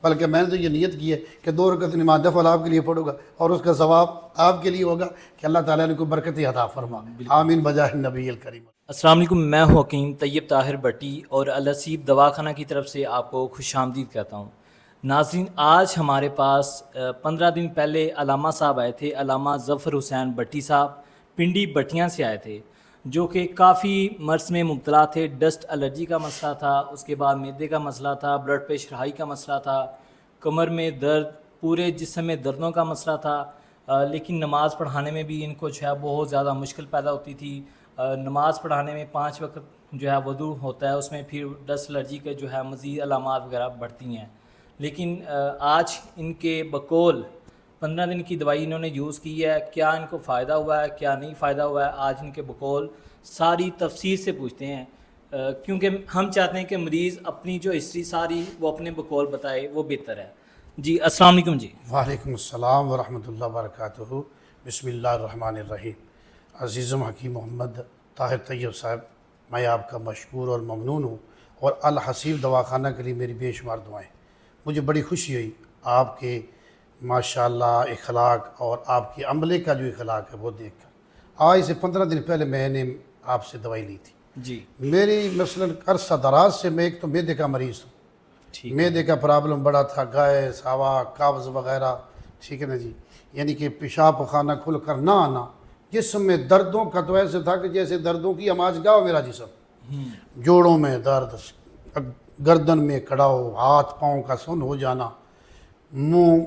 بلکہ میں نے تو یہ نیت کی ہے کہ 2 رکعت نماز نفل آپ کے لیے پڑھوں گا اور اس کا ثواب آپ کے لیے ہوگا کہ اللہ تعالیٰ نے کوئی برکت عطا فرما. آمین بجاہ النبی الکریم. السلام علیکم، میں ہوں حکیم طیب طاہر بٹی اور الاسیب دواخانہ کی طرف سے آپ کو خوش آمدید کہتا ہوں. ناظرین، آج ہمارے پاس 15 دن پہلے علامہ صاحب آئے تھے، علامہ ظفر حسین بٹی صاحب پنڈی بٹیاں سے آئے تھے، جو کہ کافی مرض میں مبتلا تھے. ڈسٹ الرجی کا مسئلہ تھا، اس کے بعد معدے کا مسئلہ تھا، بلڈ پریشر ہائی کا مسئلہ تھا، کمر میں درد، پورے جسم میں دردوں کا مسئلہ تھا. لیکن نماز پڑھانے میں بھی ان کو جو ہے بہت زیادہ مشکل پیدا ہوتی تھی. نماز پڑھانے میں 5 وقت جو ہے وضو ہوتا ہے، اس میں پھر ڈسٹ الرجی کے جو ہے مزید علامات وغیرہ بڑھتی ہیں. لیکن آج ان کے بقول 15 دن کی دوائی انہوں نے یوز کی ہے، کیا ان کو فائدہ ہوا ہے کیا نہیں فائدہ ہوا ہے، آج ان کے بقول ساری تفصیل سے پوچھتے ہیں، کیونکہ ہم چاہتے ہیں کہ مریض اپنی جو ہسٹری ساری وہ اپنے بقول بتائے، وہ بہتر ہے. جی السلام علیکم. جی وعلیکم السلام ورحمۃ اللہ وبرکاتہ. بسم اللہ الرحمن الرحیم. عزیزم حکیم محمد طاہر طیب صاحب، میں آپ کا مشکور اور ممنون ہوں، اور الحسیب دواخانہ کے لیے میری بے شمار دعائیں. مجھے بڑی خوشی ہوئی آپ کے ماشاءاللہ اخلاق اور آپ کے عملے کا جو اخلاق ہے وہ دیکھ کر. آج سے 15 دن پہلے میں نے آپ سے دوائی لی تھی. جی میری مثلاً عرصہ دراز سے میں ایک تو معدے کا مریض ہوں، ٹھیک. معدے کا پرابلم بڑا تھا، گیس، ہوا، قبض وغیرہ، ٹھیک ہے نا جی، یعنی کہ پیشاب پخانہ کھل کر نہ آنا. جسم میں دردوں کا تو ایسے تھا کہ جیسے دردوں کی آماج گاہ ہو میرا جسم. جوڑوں میں درد، گردن میں کڑاؤ، ہاتھ پاؤں کا سن ہو جانا، منہ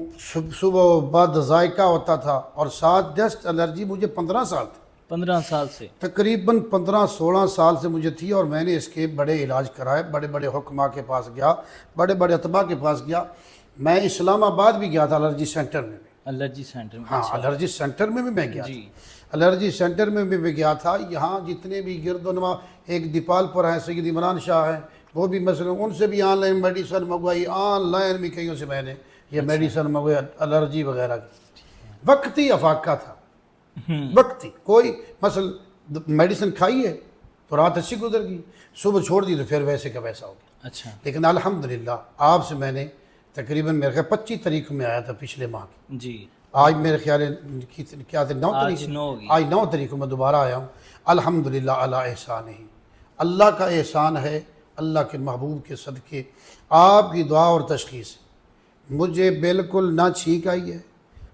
صبح بد ذائقہ ہوتا تھا، اور ساتھ ڈسٹ الرجی مجھے 15 سال تھی. 15 سال سے تقریباً 15-16 سال سے مجھے تھی، اور میں نے اس کے بڑے علاج کرائے، بڑے بڑے حکماء کے پاس گیا، بڑے بڑے اطباء کے پاس گیا. میں اسلام آباد بھی گیا تھا الرجی سینٹر میں بھی. الرجی سینٹر میں؟ ہاں، الرجی سینٹر میں بھی میں گیا جی. تھا. الرجی سینٹر میں بھی میں گیا تھا. یہاں جتنے بھی گرد و نما، ایک دیپال پر ہیں سید عمران شاہ ہیں، وہ بھی مثلا ان سے بھی آن لائن میڈیسن منگوائی، آن لائن بھی کئیوں سے میں نے یہ میڈیسن منگوائی الرجی وغیرہ کی. وقتی افاقہ تھا، وقتی. کوئی مثلا میڈیسن کھائی ہے تو رات اچھی گزر گئی، صبح چھوڑ دی تو پھر ویسے کا ویسا ہو گیا. اچھا. لیکن الحمدللہ آپ سے میں نے تقریباً میرے خیال 25 تاریخ میں آیا تھا پچھلے ماہ کی. جی. آج میرے خیال ہے کیا تھے 9 تاریخ، آج 9 تاریخ کو میں دوبارہ آیا ہوں. الحمدللہ علی احسان ہی، اللہ کا احسان ہے، اللہ کے محبوب کے صدقے آپ کی دعا اور تشخیص. مجھے بالکل نہ چھینک آئی ہے،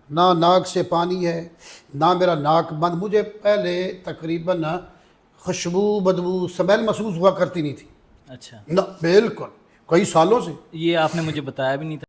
نہ ناک سے پانی ہے، نہ میرا ناک بند. مجھے پہلے تقریباً خوشبو بدبو سمیل محسوس ہوا کرتی نہیں تھی. اچھا. نہ بالکل، کئی سالوں سے. یہ آپ نے مجھے بتایا بھی نہیں تھا.